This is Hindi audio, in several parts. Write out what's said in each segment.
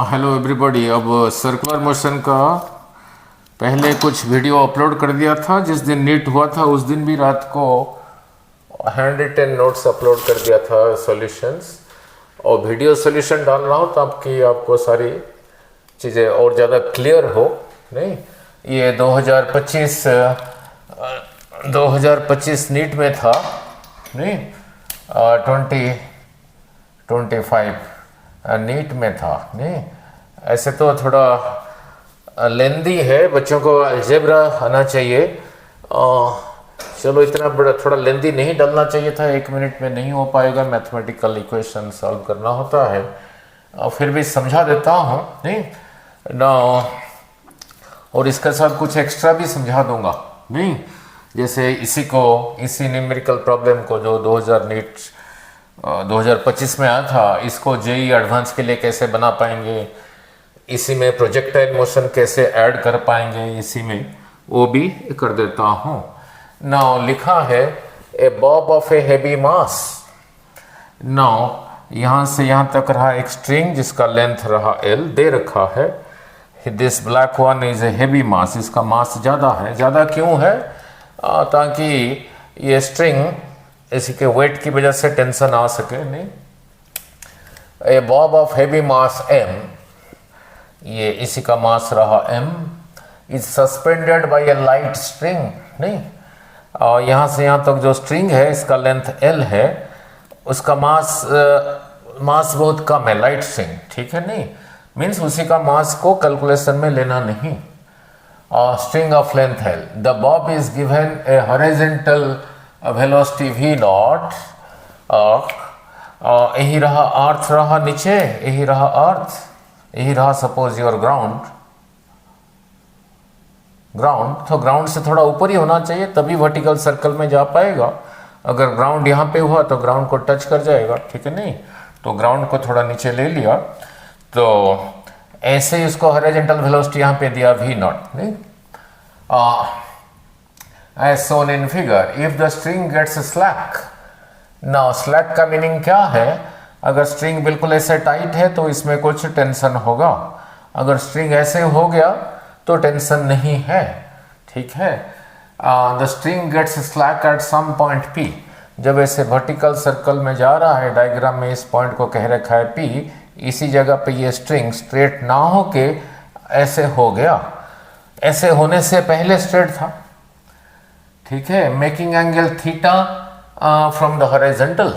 Hello everybody. अब सर्कुलर मोशन का पहले कुछ वीडियो अपलोड कर दिया था। जिस दिन नीट हुआ था उस दिन भी रात को हैंड रिटन नोट्स अपलोड कर दिया था सॉल्यूशंस, और वीडियो सॉल्यूशन डाल रहा हूँ ताकि आपको सारी चीज़ें और ज़्यादा क्लियर हो। नहीं, ये 2025 नीट में था, नहीं 2025 नीट में था। नहीं, ऐसे तो थोड़ा लेंदी है, बच्चों को अलजेब्रा आना चाहिए। चलो इतना बड़ा थोड़ा लेंदी नहीं डालना चाहिए था, 1 मिनट में नहीं हो पाएगा, मैथमेटिकल इक्वेशन सॉल्व करना होता है। फिर भी समझा देता हूँ, नहीं ना, और इसके साथ कुछ एक्स्ट्रा भी समझा दूंगा। नहीं, जैसे इसी न्यूमेरिकल प्रॉब्लम को जो 2025 में आया था, इसको जेई एडवांस के लिए कैसे बना पाएंगे, इसी में प्रोजेक्टाइल मोशन कैसे ऐड कर पाएंगे, इसी में वो भी कर देता हूँ। नाउ लिखा है a bob of a heavy mass. Now यहाँ से यहाँ तक रहा एक स्ट्रिंग जिसका लेंथ रहा L, दे रखा है। This black one is a heavy mass, इसका मास ज़्यादा है। ज़्यादा क्यों है? ताकि ये स्ट्रिंग इसी के वेट की वजह से टेंशन आ सके। नहीं, a bob of heavy mass M, ये इसी का मास रहा M, is suspended by a light string. नहीं, और यहाँ से यहाँ तक जो स्ट्रिंग है इसका लेंथ L है, उसका मास बहुत कम है, लाइट स्ट्रिंग। ठीक है, नहीं मीन्स उसी का मास को कैलकुलेशन में लेना नहीं। String of length L, the Bob is given A horizontal velocity v not, यही रहा अर्थ रहा नीचे, यही रहा अर्थ, यही रहा सपोज योर ग्राउंड। तो ग्राउंड से थोड़ा ऊपर ही होना चाहिए, तभी वर्टिकल सर्कल में जा पाएगा। अगर ग्राउंड यहाँ पे हुआ तो ग्राउंड को टच कर जाएगा। ठीक है, नहीं तो ग्राउंड को थोड़ा नीचे ले लिया, तो ऐसे ही इसको हॉरिजॉन्टल वेलोसिटी यहाँ पे दिया v नॉट। नहीं, as shown in figure, if the string gets slack, now slack का मीनिंग क्या है? अगर स्ट्रिंग बिल्कुल ऐसे टाइट है तो इसमें कुछ टेंशन होगा, अगर स्ट्रिंग ऐसे हो गया तो टेंशन नहीं है। ठीक है, the string gets slack at some point P, जब ऐसे वर्टिकल सर्कल में जा रहा है, डायग्राम में इस पॉइंट को कह रखा है P, इसी जगह पे ये स्ट्रिंग स्ट्रेट ना हो के ऐसे हो गया, ऐसे होने से पहले स्ट्रेट था। ठीक है, making angle theta from the horizontal.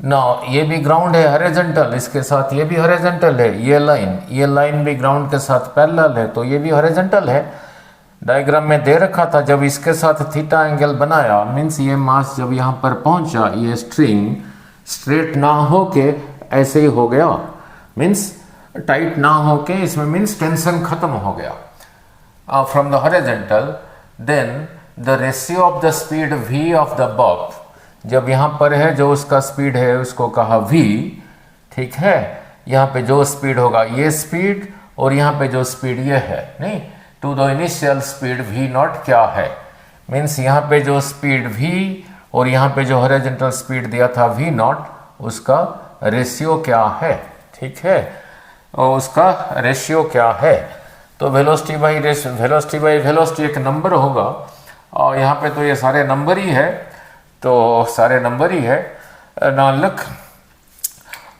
Now ये भी ग्राउंड है हॉरिजॉन्टल, इसके साथ ये भी हॉरिजॉन्टल है, ये लाइन भी ग्राउंड के साथ पैरेलल है, तो ये भी हॉरिजॉन्टल है। डायग्राम में दे रखा था जब इसके साथ थीटा एंगल बनाया, मीन्स ये मास जब यहाँ पर पहुंचा, ये स्ट्रिंग स्ट्रेट ना हो के ऐसे ही हो गया, मीन्स टाइट ना हो के, इसमें मीन्स टेंशन खत्म हो गया from the horizontal. Then the ratio of the speed v of the bob, जब यहाँ पर है जो उसका स्पीड है उसको कहा v। ठीक है, यहाँ पे जो स्पीड होगा ये स्पीड, और यहाँ पे जो स्पीड ये है, नहीं to the initial speed v not क्या है, मीन्स यहाँ पे जो स्पीड v और यहाँ पे जो हॉरिजॉन्टल स्पीड दिया था v नॉट, उसका रेशियो क्या है। ठीक है, और उसका रेशियो क्या है, तो वेलोसिटी बाई वेलोसिटी एक नंबर होगा, और यहाँ पे तो ये सारे नंबर ही है, तो सारे नंबर ही है ना। लुक,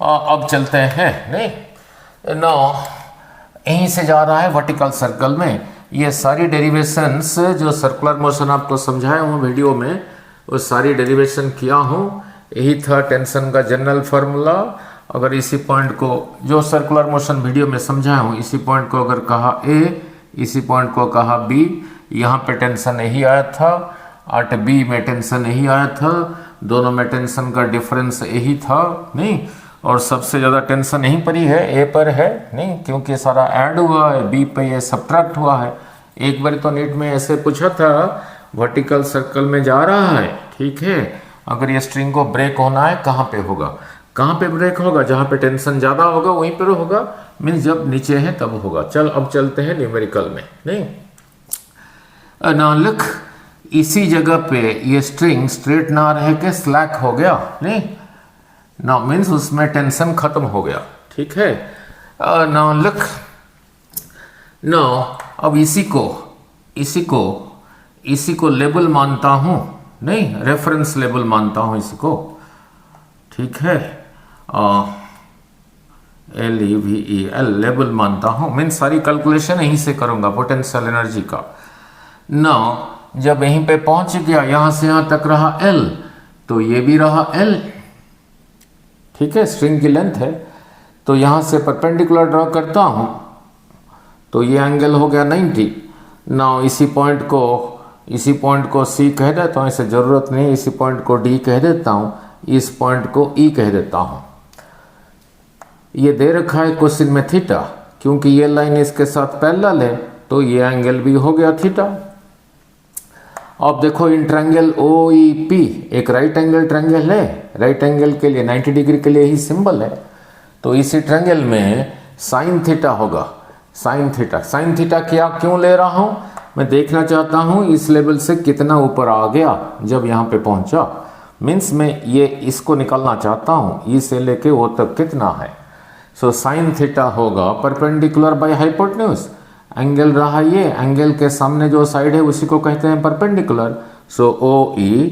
अब चलते हैं। नहीं ना, यहीं से जा रहा है वर्टिकल सर्कल में, ये सारी डेरिवेशंस जो सर्कुलर मोशन आपको समझाया हूँ वीडियो में, वो सारी डेरिवेशन किया हूँ। यही था टेंशन का जनरल फार्मूला। अगर इसी पॉइंट को जो सर्कुलर मोशन वीडियो में समझाया हूँ, इसी पॉइंट को अगर कहा A, इसी पॉइंट को कहा B, यहाँ पे टेंशन नहीं आया था, at B में टेंशन नहीं आया था, दोनों में टेंशन का डिफरेंस यही था। नहीं, और सबसे ज़्यादा टेंशन यहीं पर ही है, A पर है। नहीं, क्योंकि सारा ऐड हुआ है, B पे ये सब्ट्रैक्ट हुआ है। एक बार तो नीट में ऐसे पूछा था, वर्टिकल सर्कल में जा रहा है, ठीक है, अगर ये स्ट्रिंग को ब्रेक होना है कहाँ पे होगा, कहाँ पे ब्रेक होगा, जहाँ पे टेंशन ज़्यादा होगा वहीं पर होगा, मीन्स जब नीचे है तब होगा। चल अब चलते हैं न्यूमेरिकल में। नहीं, ना लुक, इसी जगह पे ये स्ट्रिंग स्ट्रेट ना रह के स्लैक हो गया। नहीं, ना मीन्स उसमें टेंशन खत्म हो गया, ठीक है। ना लुक, ना अब इसी को लेबल मानता हूं, नहीं रेफरेंस लेबल मानता हूं इसी को, ठीक है। LEVEL लेबल मानता हूं, मीन्स सारी कैलकुलेशन यहीं से करूंगा पोटेंशियल एनर्जी का। ना जब यहीं पे पहुंच गया, यहां से यहां तक रहा L, तो ये भी रहा L, ठीक है, स्ट्रिंग की लेंथ है। तो यहां से परपेंडिकुलर ड्रॉ करता हूं, तो ये एंगल हो गया 90। ना इसी पॉइंट को C कह देता हूं, इसे जरूरत नहीं, इसी पॉइंट को D कह देता हूं, इस पॉइंट को E कह देता हूं। ये दे रखा है क्वेश्चन में थीटा, क्योंकि ये लाइन इसके साथ पैरेलल है, तो ये एंगल भी हो गया थीटा। अब देखो इन ट्रायंगल OEP एक राइट एंगल ट्रायंगल है, राइट एंगल के लिए 90 डिग्री के लिए ही सिंबल है, तो इसी ट्रायंगल में साइन थीटा होगा। साइन थीटा क्या क्यों ले रहा हूं, मैं देखना चाहता हूं इस लेवल से कितना ऊपर आ गया जब यहां पे पहुंचा, मीन्स मैं ये इसको निकालना चाहता हूं, ई से लेके वो तक कितना है। सो साइन थीटा होगा परपेंडिकुलर बाय हाइपोटेन्यूज, एंगल रहा ये, एंगल के सामने जो साइड है उसी को कहते हैं perpendicular. So OE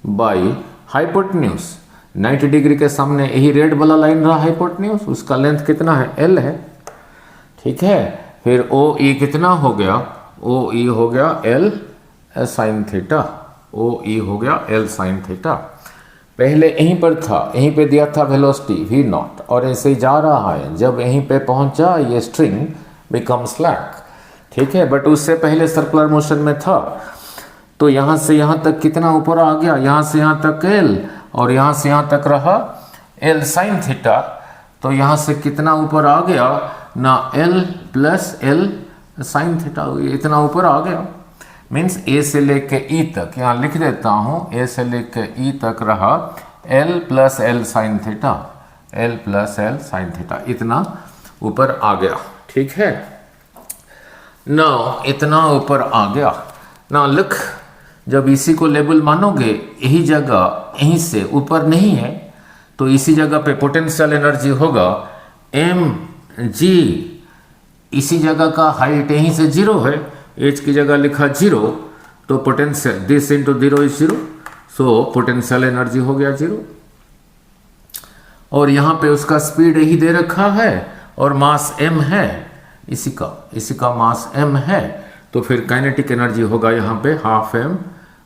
by hypotenuse, 90 degree के सामने यही रेड वाला लाइन रहा हाइपोटेन्यूज, उसका लेंथ कितना है, L है, ठीक है। फिर OE कितना हो गया, OE हो गया L साइन थीटा, OE हो गया L साइन थीटा। पहले यहीं पर था, यहीं पे दिया था वेलोसिटी V0, और ऐसे ही जा रहा है, जब यहीं पे पहुंचा ये स्ट्रिंग बिकम स्लैक, ठीक है। बट उससे पहले सर्कुलर मोशन में था, तो यहां से यहां तक कितना ऊपर आ गया, यहां से यहां तक L, और यहां से यहां तक रहा L साइन थीटा, तो यहां से कितना ऊपर आ गया ना, L plus L sine theta, इतना ऊपर आ गया। मीन्स A से लेके E तक, यहाँ लिख देता हूँ, A से लेके E तक रहा L plus L sine theta, L plus L sine theta, इतना ऊपर आ गया, ठीक है। ना इतना ऊपर आ गया। ना लिख, जब इसी को लेबल मानोगे, यही जगह यहीं से ऊपर नहीं है, तो इसी जगह पे पोटेंशियल एनर्जी होगा mg, इसी जगह का हाइट यहीं से 0 है, h की जगह लिखा 0, तो potential this into 0 is 0, so potential energy हो गया 0। और यहाँ पे उसका स्पीड यही दे रखा है, और मास m है, इसी का मास m है, तो फिर काइनेटिक एनर्जी होगा यहाँ पे हाफ m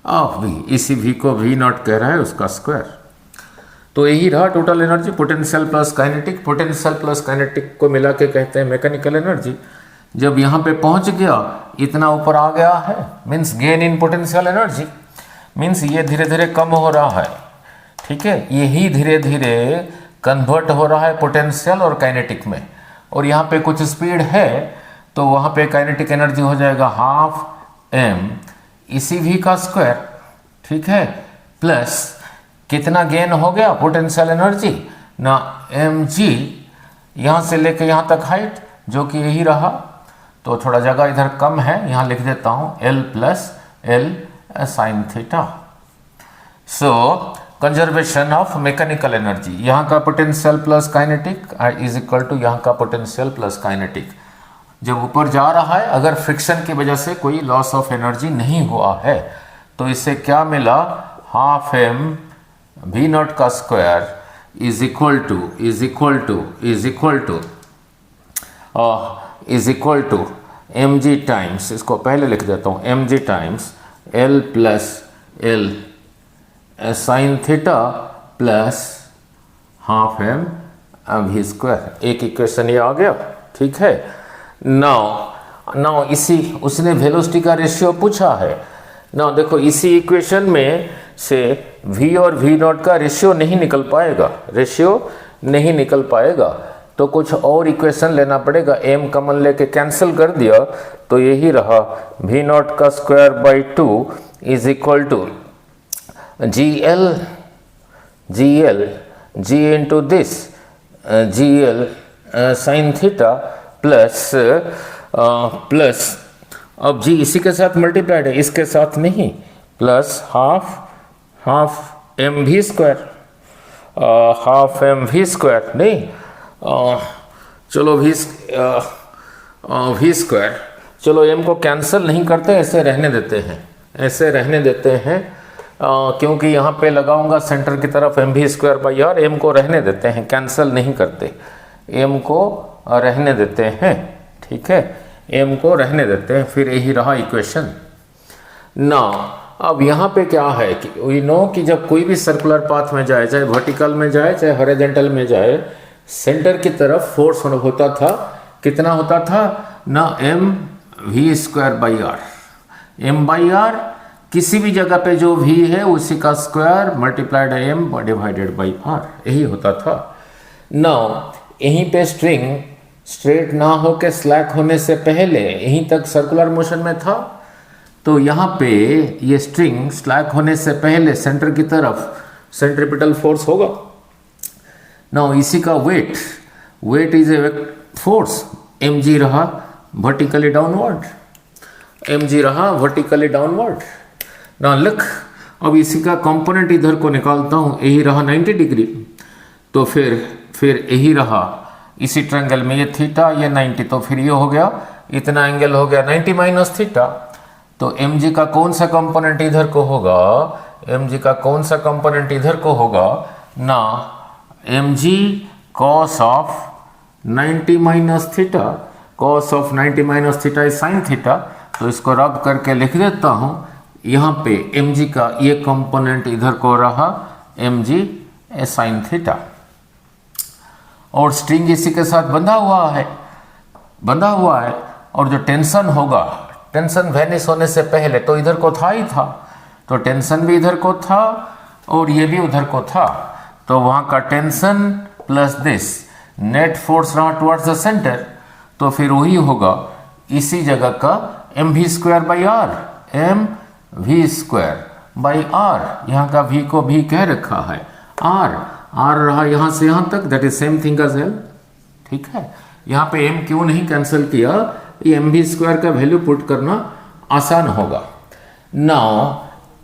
ऑफ v, इसी v को V0 कह रहा है, उसका स्क्वायर। तो यही रहा total energy, potential plus kinetic. Potential plus kinetic को मिला के कहते हैं मैकेनिकल एनर्जी। जब यहाँ पे पहुंच गया, इतना ऊपर आ गया है, means gain in potential energy, means ये धीरे धीरे कम हो रहा है, ठीक है। यही धीरे धीरे कन्वर्ट हो रहा है पोटेंशियल और काइनेटिक में, और यहाँ पे कुछ स्पीड है, तो वहाँ पे काइनेटिक एनर्जी हो जाएगा हाफ m इसी v का स्क्वायर, ठीक है, प्लस कितना गेन हो गया पोटेंशियल एनर्जी ना, mg, यहाँ से लेके यहाँ तक हाइट जो कि यही रहा, तो थोड़ा जगह इधर कम है, यहाँ लिख देता हूँ L plus L sine theta. So conservation of mechanical energy, यहाँ का potential plus kinetic is equal to यहाँ का पोटेंशियल प्लस काइनेटिक। जब ऊपर जा रहा है, अगर फ्रिक्शन की वजह से कोई लॉस ऑफ एनर्जी नहीं हुआ है, तो इससे क्या मिला, हाफ m V0 का square is equal to mg times, इसको पहले लिख देता हूँ, mg times L plus L sine theta plus half m v square. एक इक्वेशन ये आ गया, ठीक है। नाउ इसी उसने वेलोसिटी का रेशियो पूछा है। नाउ देखो इसी इक्वेशन में से v और v0 का रेशियो नहीं निकल पाएगा, तो कुछ और इक्वेशन लेना पड़ेगा। m कॉमन लेके कैंसिल कर दिया, तो यही रहा v0 का square by 2 is equal to g into this gl sine theta plus अब g इसी के साथ मल्टीप्लाइड है, इसके साथ नहीं, plus half m v square. Half M V square, नहीं चलो वी स्क्वायर, चलो एम को कैंसिल नहीं करते, ऐसे रहने देते हैं, ऐसे रहने देते हैं क्योंकि यहाँ पे लगाऊंगा सेंटर की तरफ M V square by R, M को रहने देते हैं, कैंसिल नहीं करते, एम को रहने देते हैं, ठीक है, एम को रहने देते हैं, फिर यही रहा इक्वेशन। ना अब यहाँ पे क्या है कि वी नो कि जब कोई भी सर्कुलर पाथ में जाए, चाहे वर्टिकल में जाए चाहे हॉरिजॉन्टल में जाए, सेंटर की तरफ फोर्स होता था, कितना होता था ना, M V square by R, M by R, किसी भी जगह पे जो वी है उसी का square multiplied M divided by R, यही होता था। नाउ यहीं पे स्ट्रिंग स्ट्रेट ना होके स्लैक होने से पहले यहीं तक सर्कुलर मोशन में था, तो यहाँ पे ये स्ट्रिंग स्लैक होने से पहले सेंटर की तरफ सेंट्रीपिटल फोर्स होगा। नाउ इसी का weight is a force, mg रहा वर्टिकली डाउनवर्ड, mg रहा वर्टिकली डाउनवर्ड। ना लिख, अब इसी का कंपोनेंट इधर को निकालता हूँ, यही रहा 90 डिग्री, तो फिर यही रहा इसी ट्रायंगल में ये थीटा ये 90, तो फिर ये हो गया इतना एंगल हो गया 90 माइनस थीटा, तो mg का कौन सा कंपोनेंट इधर को होगा, mg का कौन सा कंपोनेंट इधर को होगा ना, mg cos of 90 minus theta, cos of 90 minus theta is sine theta, तो इसको रब करके लिख देता हूँ, यहाँ पे mg का ये कंपोनेंट इधर को रहा mg साइन थीटा, और स्ट्रिंग इसी के साथ बंधा हुआ है, और जो टेंशन होगा, टेंशन वेनिश होने से पहले तो इधर को था ही था, तो टेंशन भी इधर को था और ये भी उधर को था, तो वहाँ का tension plus this net force रहा टुवर्ड्स द सेंटर, तो फिर वही होगा इसी जगह का M V square by R, M V square by R, यहाँ का v को भी कह रखा है r रहा यहाँ से यहाँ तक, that is same thing as L, ठीक है। यहाँ पे m क्यों नहीं कैंसिल किया, ये एम वी स्क्वायर का वैल्यू पुट करना आसान होगा। नाउ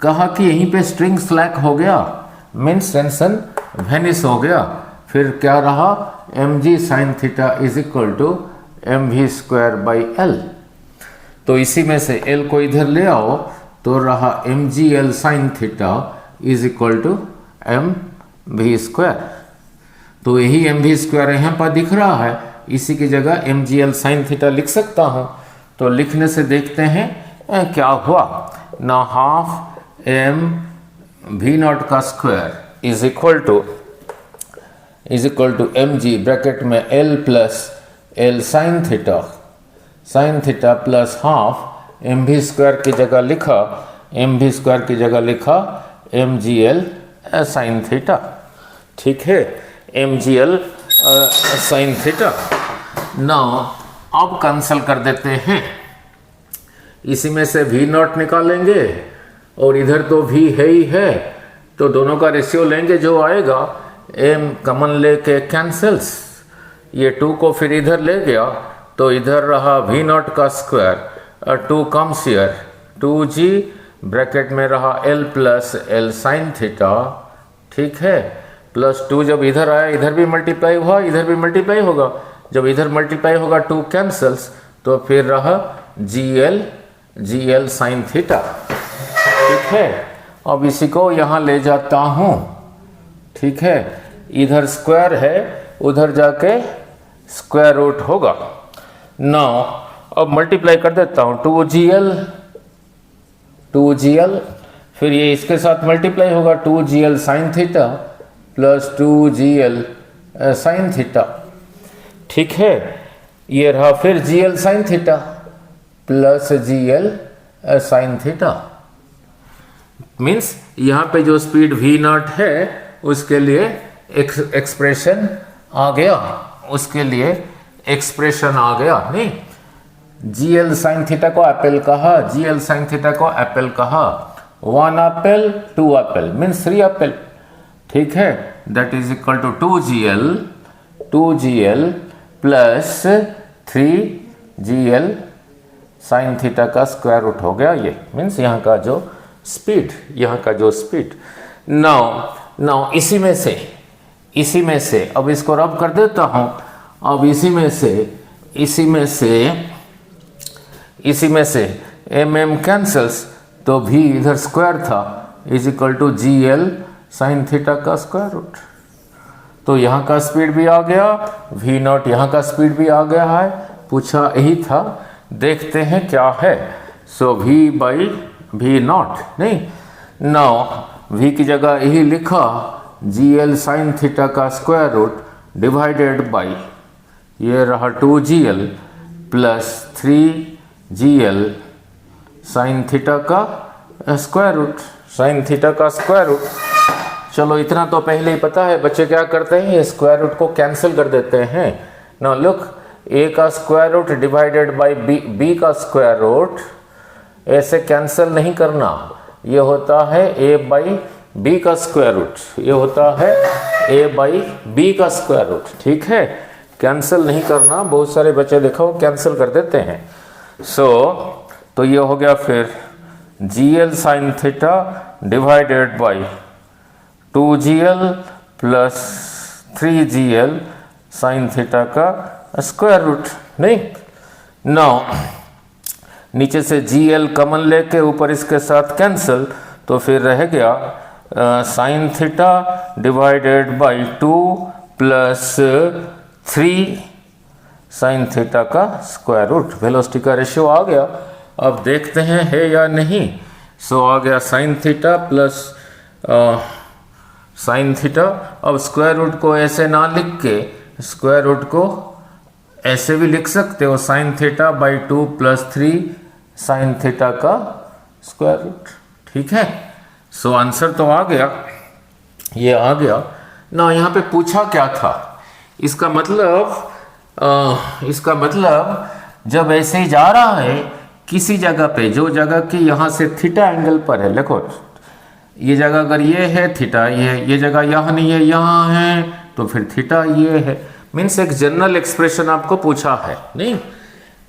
कहा कि यहीं पे स्ट्रिंग स्लैक हो गया, मीन्स टेंशन वेनिश हो गया, फिर क्या रहा M G sine theta is equal to M V square by L, तो इसी में से एल को इधर ले आओ, तो रहा M G L sine theta is equal to M V square, तो यही एम वी स्क्वायर यहाँ पर दिख रहा है, इसी की जगह M G L sine theta लिख सकता हूँ, तो लिखने से देखते हैं क्या हुआ ना, हाफ एम वी नॉट का square is equal to M G bracket में L plus L sine theta plus half M V square की जगह लिखा M G L sine theta, ठीक है, M G L sine theta. Now अब कैंसिल कर देते हैं, इसी में से v नॉट निकालेंगे और इधर तो v है ही है, तो दोनों का रेशियो लेंगे, जो आएगा m कॉमन लेके कैंसल्स, ये 2 को फिर इधर ले गया, तो इधर रहा v नॉट का square, 2 comes here, 2g bracket में रहा l plus L sine theta, ठीक है, प्लस 2 जब इधर आया, इधर भी मल्टीप्लाई हुआ, इधर भी मल्टीप्लाई होगा, जब इधर मल्टीप्लाई होगा 2 कैंसल्स, तो फिर रहा जी एल साइन थीटा, ठीक है। अब इसी को यहाँ ले जाता हूँ, ठीक है, इधर स्क्वायर है, उधर जाके स्क्वायर रूट होगा। नाउ अब मल्टीप्लाई कर देता हूँ, 2gl, फिर ये इसके साथ मल्टीप्लाई होगा, 2gl sign theta plus 2gl sign theta, ठीक है, ये रहा फिर gl sine theta plus gl sine theta, means यहाँ पे जो स्पीड v नॉट है उसके लिए एक्सप्रेशन आ गया, नहीं, gl साइन थीटा को एप्पल कहा, 1 एप्पल 2 एप्पल मीन्स 3 एप्पल, ठीक है, that is equal to 2gl plus 3gl sine theta का स्क्वायर रूट हो गया, ये मीन्स यहाँ का जो स्पीड, नाउ इसी में से इसी में से अब इसको रब कर देता हूं। अब इसी में से एम कैंसल्स, तो भी इधर स्क्वायर था is equal to G L sine theta का स्क्वायर रूट। तो यहाँ का स्पीड भी आ गया, v नॉट यहाँ का स्पीड भी आ गया है। पूछा यही था, देखते हैं क्या है। सो v बाई वी नॉट नहीं, नाउ v की जगह यही लिखा जी एल साइन थीटा का स्क्वायर रूट डिवाइडेड बाई ये रहा 2gl plus 3gl sine theta का स्क्वायर रूट, साइन थीटा का स्क्वायर रूट। चलो इतना तो पहले ही पता है। बच्चे क्या करते हैं, ये स्क्वायर रूट को कैंसिल कर देते हैं। ना लुक, a का square root divided by b का स्क्वायर रूट, ऐसे कैंसिल नहीं करना। ये होता है a बाई b का स्क्वायर रूट, ये होता है a बाई b का स्क्वायर रूट। ठीक है, कैंसिल नहीं करना। बहुत सारे बच्चे देखो कैंसिल कर देते हैं। तो ये हो गया फिर जी L sine theta divided by 2gl plus 3gl sine theta का स्क्वायर रूट नहीं। नाउ नीचे से gl कॉमन लेके ऊपर इसके साथ कैंसिल, तो फिर रह गया sign theta divided by 2 plus 3 sine theta का स्क्वायर रूट। वेलोसिटी का रेशियो आ गया। अब देखते हैं है या नहीं। सो आ गया sign theta plus sine theta. अब स्क्वायर रूट को ऐसे ना लिख के स्क्वायर रूट को ऐसे भी लिख सकते हो, sign theta by 2 plus 3 sine theta का स्क्वायर रूट। ठीक है, सो आंसर तो आ गया, ये आ गया ना। यहाँ पे पूछा क्या था, इसका मतलब जब ऐसे ही जा रहा है किसी जगह पे, जो जगह की यहाँ से थीटा एंगल पर है, देखो ये जगह अगर ये है थीटा ये जगह यहाँ नहीं है यहाँ है, तो फिर थीटा ये है। मीन्स एक जनरल एक्सप्रेशन आपको पूछा है नहीं,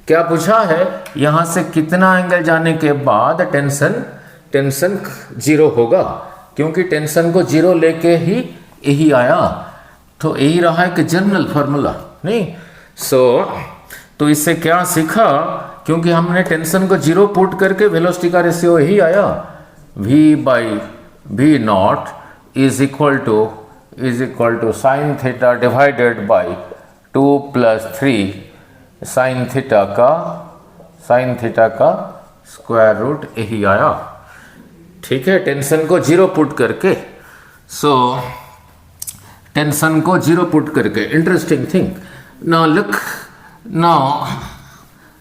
क्या पूछा है, यहाँ से कितना एंगल जाने के बाद टेंशन जीरो होगा, क्योंकि टेंशन को जीरो लेके ही यही आया। तो यही रहा है कि जनरल फार्मूला नहीं। तो इससे क्या सीखा, क्योंकि हमने टेंशन को जीरो पुट करके वेलोसिटी का रेशियो यही आया, v by v not is equal to sine theta divided by 2 plus 3 sine theta का स्क्वायर रूट यही आया। ठीक है, टेंशन को जीरो पुट करके। टेंशन को जीरो पुट करके, interesting thing. Now look,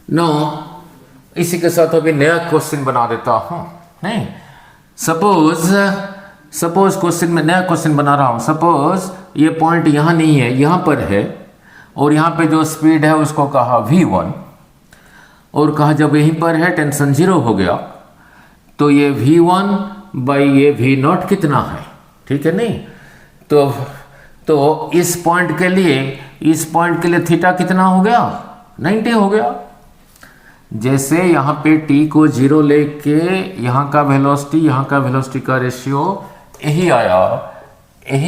now इसी के साथ अभी नया क्वेश्चन बना देता हूं नहीं। सपोज क्वेश्चन में नया क्वेश्चन बना रहा हूं। सपोज ये पॉइंट यहां नहीं है, यहां पर है, और यहां पे जो स्पीड है उसको कहा v1, और कहा जब यहीं पर है टेंशन जीरो हो गया, तो ये v1 बाई ये v नॉट कितना है। ठीक है नहीं, तो इस पॉइंट के लिए थीटा कितना हो गया, 90 हो गया। जैसे यहाँ पे t को जीरो लेके यहाँ का वेलोसिटी का रेशियो यही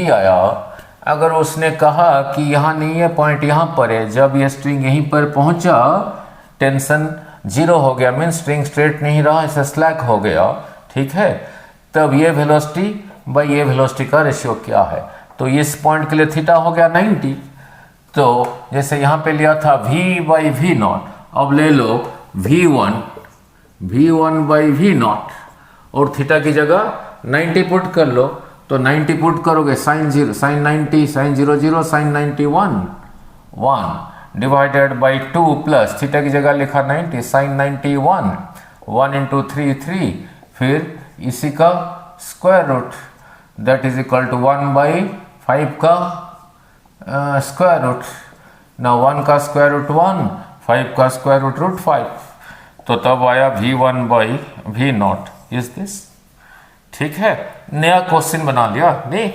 आया। अगर उसने कहा कि यहाँ नहीं है पॉइंट, यहाँ पर है, जब ये स्ट्रिंग यहीं पर पहुंचा टेंशन जीरो हो गया, मीन स्ट्रिंग स्ट्रेट नहीं रहा, इसे स्लैक हो गया। ठीक है, तब ये वेलोसिटी बाई ये वेलोसिटी का रेशियो क्या है, तो इस पॉइंट के लिए थीटा हो गया 90। तो जैसे यहाँ पे लिया था v बाई वी नॉट, अब ले लो v1 बाई वी नॉट, और थीटा की जगह 90 पुट कर लो। तो 90 पुट करोगे sine 0 sine 90 sine 0 sine 91 1 divided by 2 plus theta की जगह लिखा 90 साइन 91 1 इंटू 3 3, फिर इसी का square root that is equal to 1 by 5 का स्क्वायर रूट। ना 1 का स्क्वायर रूट 1, 5 का स्क्वायर रूट 5, तो तब आया v1 by V not is this. ठीक है, नया क्वेश्चन बना लिया नहीं।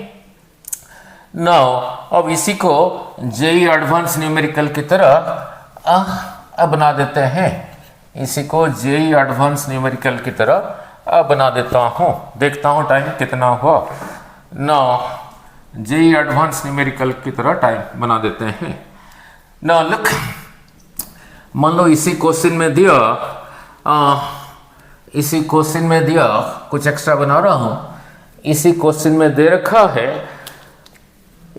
नाउ अब इसी को जेई एडवांस न्यूमेरिकल की तरह बना देते हैं। इसी को जेई एडवांस न्यूमेरिकल की तरह बना देता हूँ। देखता हूँ टाइम कितना हुआ। नाउ जेई एडवांस न्यूमेरिकल की तरह टाइप बना देते हैं ना। लुक, मान लो इसी क्वेश्चन में दिया कुछ एक्स्ट्रा बना रहा हूं। इसी क्वेश्चन में दे रखा है,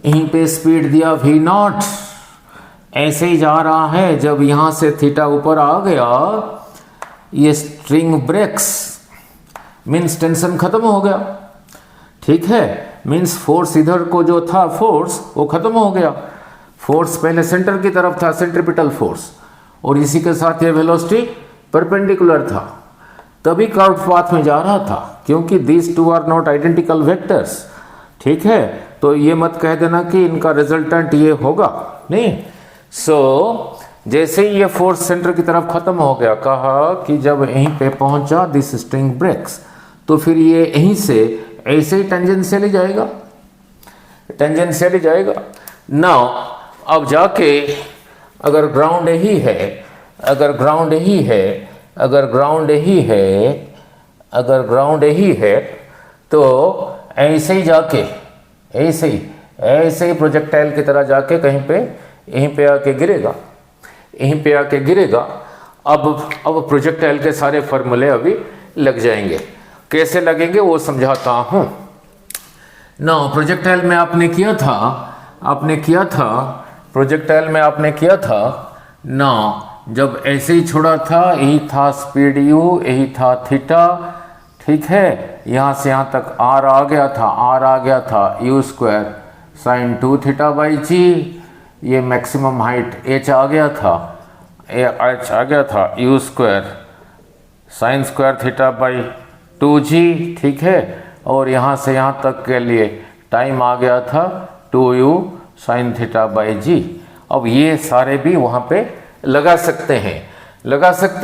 यहीं पे स्पीड दिया v0, ऐसे ही जा रहा है। जब यहां से थीटा ऊपर आ गया, ये स्ट्रिंग ब्रेक्स, मीन्स टेंशन खत्म हो गया। ठीक है, मीन्स फोर्स इधर को जो था फोर्स वो खत्म हो गया। फोर्स पहले सेंटर की तरफ था, सेंट्रीपिटल फोर्स, और इसी के साथ ये वेलोसिटी परपेंडिकुलर था, तभी कर्व पाथ में जा रहा था, क्योंकि these two are not identical vectors. ठीक है, तो ये मत कह देना कि इनका रिजल्टेंट ये होगा, नहीं। सो जैसे ही ये फोर्स सेंटर की तरफ खत्म हो गया, कहा कि जब यहीं पे पहुंचा दिस स्ट्रिंग ब्रेक्स, तो फिर ये यहीं से ऐसे ही टेंजेंशियली जाएगा, टेंजेंशियली जाएगा। नाउ अब जाके अगर ग्राउंड यही है, अगर ग्राउंड यही है, अगर ग्राउंड यही है, अगर ग्राउंड यही है, तो ऐसे ही जाके ऐसे ही प्रोजेक्टाइल की तरह जाके कहीं पे यहीं पे आके गिरेगा, यहीं पे आके गिरेगा। अब प्रोजेक्टाइल के सारे फॉर्मूले अभी लग जाएंगे। कैसे लगेंगे वो समझाता हूं ना। प्रोजेक्टाइल में आपने किया था प्रोजेक्टाइल में आपने किया था ना, जब ऐसे ही छोड़ा था, यही था स्पीड u, यही था थीटा। ठीक है, यहाँ से यहाँ तक r आ गया था u square sine 2 theta by G. ये मैक्सिमम हाइट h आ गया था u square sine square theta by 2g। ठीक है, और यहाँ से यहाँ तक के लिए टाइम आ गया था 2u साइन थीटा बाई जी। अब ये सारे भी वहाँ पे लगा सकते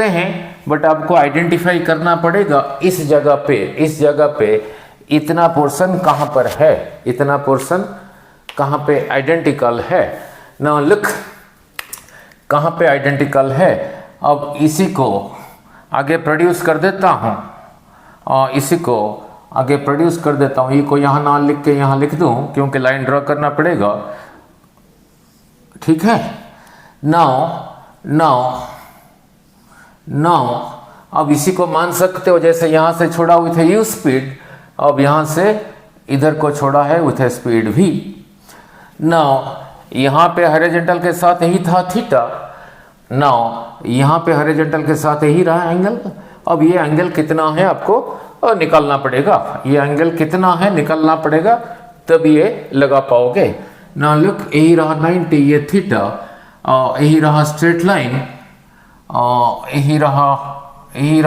हैं, बट आपको आइडेंटिफाई करना पड़ेगा इस जगह पे इतना पोर्शन कहाँ पर है, इतना पोर्शन कहाँ पे आइडेंटिकल है ना। लुक, कहाँ पे आइडेंटिकल है। अब इसी को आगे प्रोड्यूस कर देता हूँ, इसी को आगे प्रोड्यूस कर देता हूँ। ये को यहाँ ना लिख के यहाँ लिख दूँ, क्योंकि लाइन ड्रॉ करना पड़ेगा। ठीक है, नाउ अब इसी को मान सकते हो, जैसे यहाँ से छोड़ा विथ u स्पीड, अब यहाँ से इधर को छोड़ा है विथ स्पीड v। नाउ यहाँ पे हॉरिजॉन्टल के साथ यही था थीटा, नाउ यहाँ पे हॉरिजॉन्टल के साथ यही रहा एंगल। अब ये एंगल कितना है आपको निकालना पड़ेगा, ये एंगल कितना है निकालना पड़ेगा, तब ये लगा पाओगे ना। लुक, यही रहा 90, ये थीटा, यही रहा स्ट्रेट लाइन, यही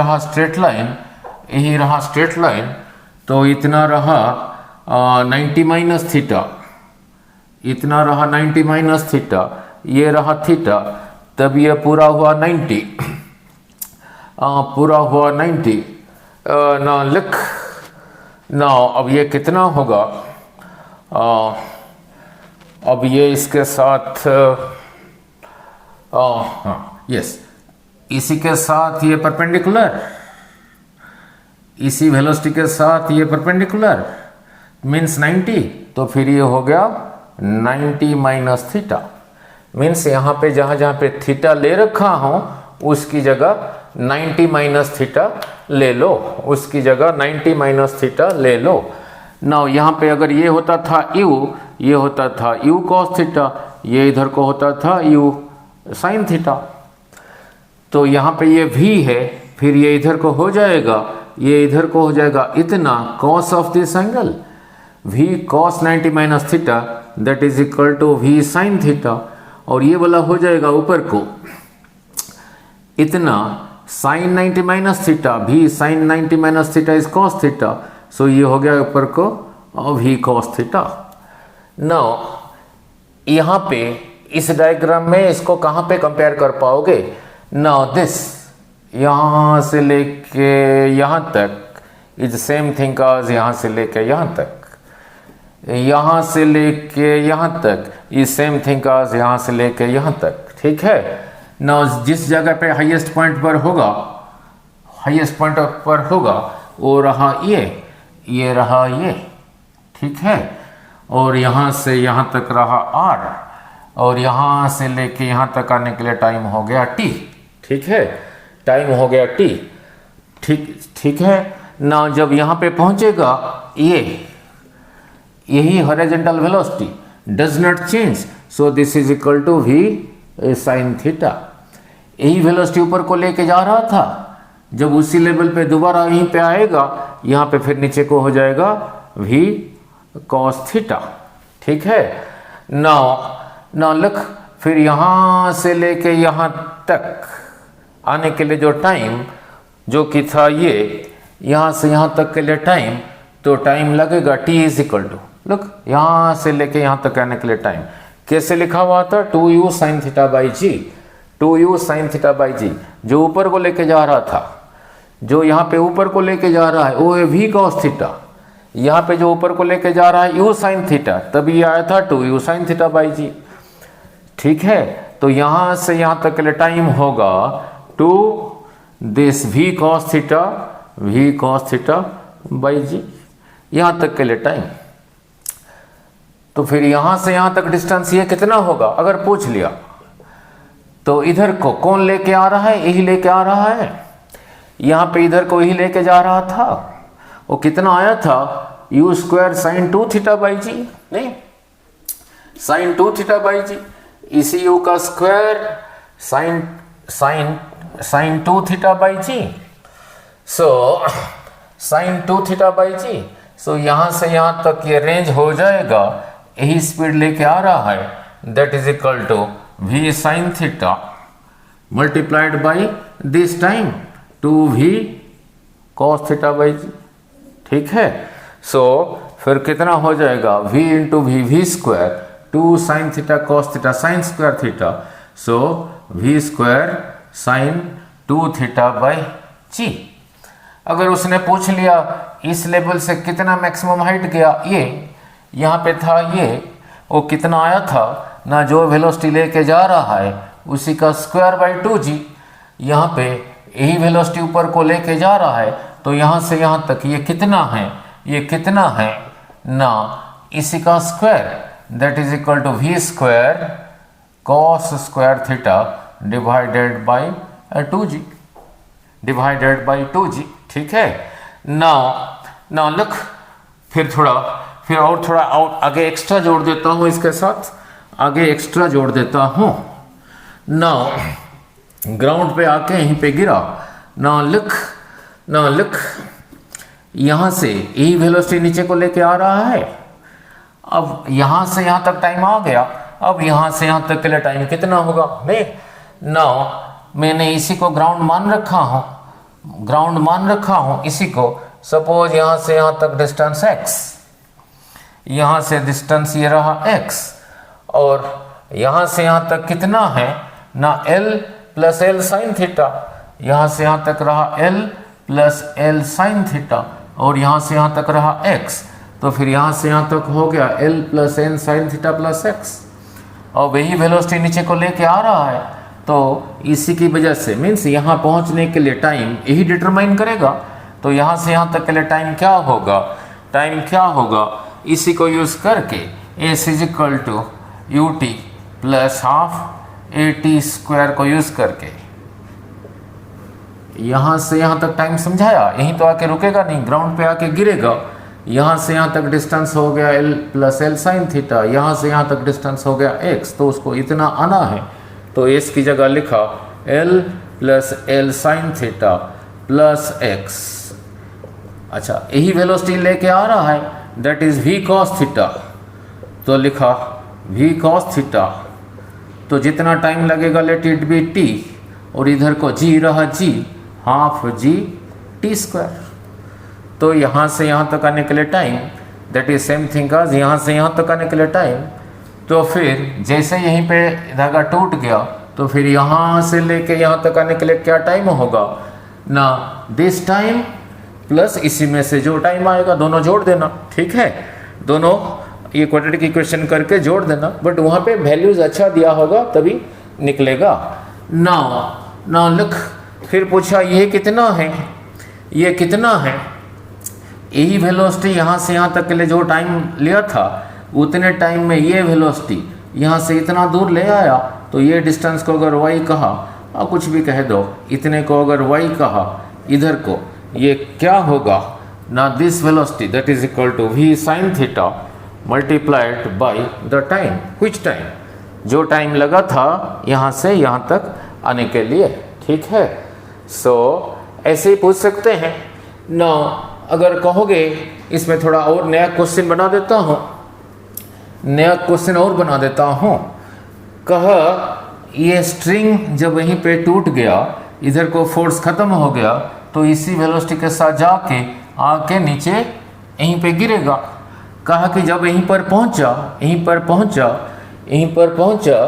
रहा स्ट्रेट लाइन, तो इतना रहा 90 माइनस थीटा, इतना रहा 90 माइनस थीटा, ये रहा थीटा, तब ये पूरा हुआ 90, पूरा हुआ 90। ना लिख ना, अब ये कितना होगा, अब ये इसके साथ यस, इसी के साथ ये परपेंडिकुलर, इसी वेलोसिटी के साथ ये परपेंडिकुलर मीन्स 90, तो फिर ये हो गया 90 माइनस थीटा। मीन्स यहाँ पे जहाँ पे थीटा ले रखा हूँ उसकी जगह 90 माइनस थीटा ले लो, उसकी जगह 90 माइनस थीटा ले लो। नाउ यहाँ पे अगर ये होता था u, ये होता था u cos थीटा, ये इधर को होता था u sin थीटा, तो यहाँ पे ये v है, फिर ये इधर को हो जाएगा, ये इधर को हो जाएगा इतना cos of this angle, v cos 90 minus theta that is equal to v sin theta, और ये वाला हो जाएगा ऊपर को इतना sin 90 minus theta, v sin 90 minus theta is cos theta, so ये हो गया ऊपर को v cos थीटा। नाउ यहाँ पे इस डायग्राम में इसको कहाँ पे कंपेयर कर पाओगे। नाउ दिस यहाँ से लेके यहाँ तक इज सेम थिंग आज यहाँ से लेके यहाँ तक, यहाँ से लेके यहाँ तक इज सेम थिंग आज यहाँ से लेके यहाँ तक। ठीक है, नाउ जिस जगह पे हाईएस्ट पॉइंट पर होगा, हाईएस्ट पॉइंट पर होगा वो रहा ये रहा ये। ठीक है, और यहाँ से यहाँ तक रहा r, और यहाँ से लेके यहाँ तक आने के लिए टाइम हो गया t। ठीक है, टाइम हो गया t। ठीक है ना। जब यहाँ पे पहुँचेगा यही horizontal velocity does not change, so this is equal to v sine theta. यही वेलोसिटी ऊपर को लेके जा रहा था, जब उसी लेवल पे दोबारा यहीं पे आएगा, यहाँ पे फिर नीचे को हो जाएगा v cos थीटा। ठीक है, ना लख फिर यहाँ से लेके यहाँ तक आने के लिए जो टाइम जो कि था ये, यहाँ से यहाँ तक के लिए टाइम, तो टाइम लगेगा t is equal to, look यहाँ से लेके यहाँ तक आने के लिए टाइम कैसे लिखा हुआ था, 2u sine theta by G, 2u sine theta by G. जो ऊपर को लेके जा रहा था, जो यहाँ पे ऊपर को लेके जा रहा है वो है v cos थीटा, यहाँ पे जो ऊपर को लेके जा रहा है u साइन थीटा, तभी आया था 2u sine theta by G. ठीक है, तो यहाँ से यहाँ तक के लिए टाइम होगा two this v cos theta by G, यहाँ तक के लिए टाइम। तो फिर यहाँ से यहाँ तक डिस्टेंस ये कितना होगा, अगर पूछ लिया तो इधर को कौन लेके आ रहा है, यही लेके आ रहा है। यहाँ पे इधर को यही लेके जा रहा था, वो कितना आया था, u square sine 2 theta by G, नहीं साइन 2 थीटा बाई जी, इसी u का square sine 2 theta by G, so sine 2 theta by G. So यहाँ से यहाँ तक ये रेंज हो जाएगा, यही स्पीड लेके आ रहा है, that is equal to v sine theta multiplied by this time 2v cos theta by G. ठीक है, सो फिर कितना हो जाएगा, v into v square 2 sine theta cos theta sine square theta, so v square sine 2 theta by G. अगर उसने पूछ लिया इस लेवल से कितना मैक्सिमम हाइट गया, ये यहाँ पे था ये, वो कितना आया था ना, जो वेलोसिटी लेके जा रहा है उसी का स्क्वायर बाई 2g। यहाँ पे यही वेलोसिटी ऊपर को लेके जा रहा है, तो यहाँ से यहाँ तक ये कितना है, ये कितना है ना, इसी का square, that is equal to v square cos square theta divided by 2g, divided by 2g। ठीक है, ना लुक फिर और थोड़ा आगे एक्स्ट्रा जोड़ देता हूँ, इसके साथ आगे एक्स्ट्रा जोड़ देता हूँ। ना ग्राउंड पे आके यहीं पे गिरा, ना लुक यहाँ से यही वेलोसिटी नीचे को लेके आ रहा है। अब यहाँ से यहाँ तक टाइम आ गया, अब यहाँ से यहाँ तक के लिए टाइम कितना होगा, नहीं ना मैंने इसी को ग्राउंड मान रखा हूँ इसी को। सपोज यहाँ से यहाँ तक डिस्टेंस x, यहाँ से डिस्टेंस ये रहा x, और यहाँ से यहाँ तक कितना है ना, l plus L sine theta, यहाँ से यहाँ तक रहा l plus L sine theta, और यहाँ से यहाँ तक रहा x, तो फिर यहाँ से यहाँ तक हो गया l plus N sine theta plus x। और वही वेलोसिटी नीचे को लेके आ रहा है, तो इसी की वजह से मीन्स यहाँ पहुँचने के लिए टाइम यही डिटरमाइन करेगा। तो यहाँ से यहाँ तक के लिए टाइम क्या होगा, इसी को यूज़ करके S is equal to U T plus half A T square को यूज़ करके, यहाँ से यहाँ तक टाइम समझाया, यहीं तो आके रुकेगा नहीं, ग्राउंड पे आके गिरेगा। यहाँ से यहाँ तक डिस्टेंस हो गया l plus L sine theta, यहाँ से यहाँ तक डिस्टेंस हो गया x, तो उसको इतना आना है, तो s की जगह लिखा l plus L sine theta plus x। अच्छा, यही वेलोसिटी लेके आ रहा है, that is v cos theta, तो लिखा v cos थीटा, तो जितना टाइम लगेगा लेट इट बी t, और इधर को g रहा g, half g t square. तो यहाँ से यहाँ तक आने के लिए time, that is same thing आज यहाँ से यहाँ तक आने के लिए टाइम। तो फिर जैसे यहीं पे धागा टूट गया, तो फिर यहाँ से लेके यहाँ तक आने के लिए क्या टाइम होगा ना, दिस टाइम प्लस इसी में से जो टाइम आएगा, दोनों जोड़ देना। ठीक है, दोनों ये क्वाड्रेटिक इक्वेशन करके जोड़ देना, बट वहाँ पे वैल्यूज अच्छा दिया होगा तभी निकलेगा। नाउ लुक, फिर पूछा ये कितना है, यही वेलोसिटी यहाँ से यहाँ तक के लिए जो टाइम लिया था उतने टाइम में ये वेलोसिटी यहाँ से इतना दूर ले आया, तो ये डिस्टेंस को अगर y कहा और कुछ भी कह दो, इतने को अगर y कहा इधर को, ये क्या होगा ना, this velocity that is equal to v sin theta multiplied by the time, which time, जो टाइम लगा था यहाँ से यहाँ तक आने के लिए। ठीक है, सो ऐसे ही पूछ सकते हैं ना। अगर कहोगे इसमें थोड़ा और नया क्वेश्चन बना देता हूँ, नया क्वेश्चन और बना देता हूँ। कह ये स्ट्रिंग जब वहीं पे टूट गया, इधर को फोर्स खत्म हो गया, तो इसी वेलोसिटी के साथ जाके आके नीचे यहीं पे गिरेगा। कहा कि जब यहीं पर पहुंचा, यहीं पर पहुंचा, यहीं पर पहुंचा,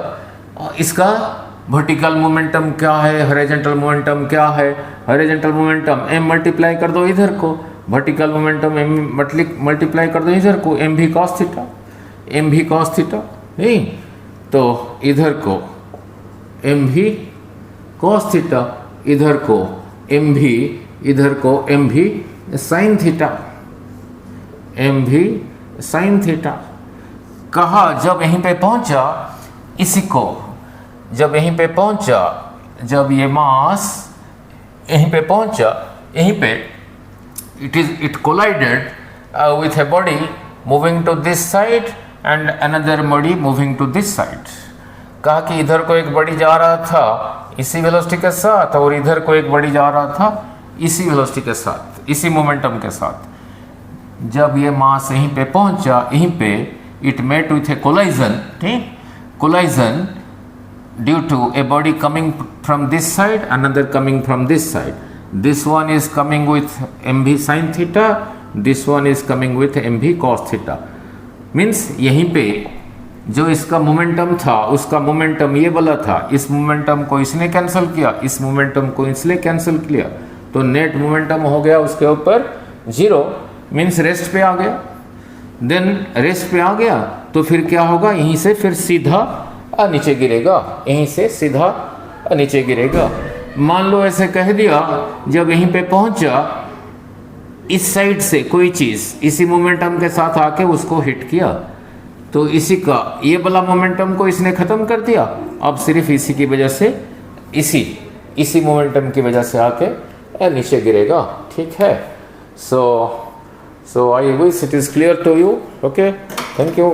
इसका वर्टिकल मोमेंटम क्या है, हॉरिजॉन्टल मोमेंटम क्या है। हॉरिजॉन्टल मोमेंटम m मल्टीप्लाई कर दो इधर को, वर्टिकल मोमेंटम m मल्टीप्लाई कर दो इधर को, m भी cos थीटा, m भी cos थीटा, नहीं तो इधर को m भी cos थीटा, इधर को m भी, इधर को m भी sin थीटा, m भी sin थीटा। कहा जब यहीं पे पहुंचा, इसी को जब यहीं पे पहुंचा, जब ये मास यहीं पे पहुंचा, यहीं पे it collided with a body moving to this side and another body moving to this side। कहा कि इधर को एक बॉडी जा रहा था इसी वेलोसिटी के साथ, और इधर को एक बॉडी जा रहा था इसी वेलोसिटी के साथ, इसी मोमेंटम के साथ। जब ये मास यहीं पे पहुंचा, यहीं पे it met with a collision, ठीक, collision due to a body coming from this side, another coming from this side. This one is coming with mv sin theta, this one is coming with mv cos theta। Means यहीं पे जो इसका मोमेंटम था, उसका मोमेंटम ये वाला था, इस मोमेंटम को इसने कैंसिल किया, इस मोमेंटम को इसने कैंसिल किया, तो नेट मोमेंटम हो गया उसके ऊपर 0, मीन्स रेस्ट पे आ गया। देन रेस्ट पे आ गया तो फिर क्या होगा, यहीं से फिर सीधा नीचे गिरेगा, यहीं से सीधा नीचे गिरेगा। मान लो ऐसे कह दिया, जब यहीं पे पहुंचा, इस साइड से कोई चीज़ इसी मोमेंटम के साथ आके उसको हिट किया, तो इसी का ये वाला मोमेंटम को इसने ख़त्म कर दिया। अब सिर्फ इसी की वजह से, इसी मोमेंटम की वजह से आके नीचे गिरेगा। ठीक है, so I wish it is clear to you. Okay, thank you.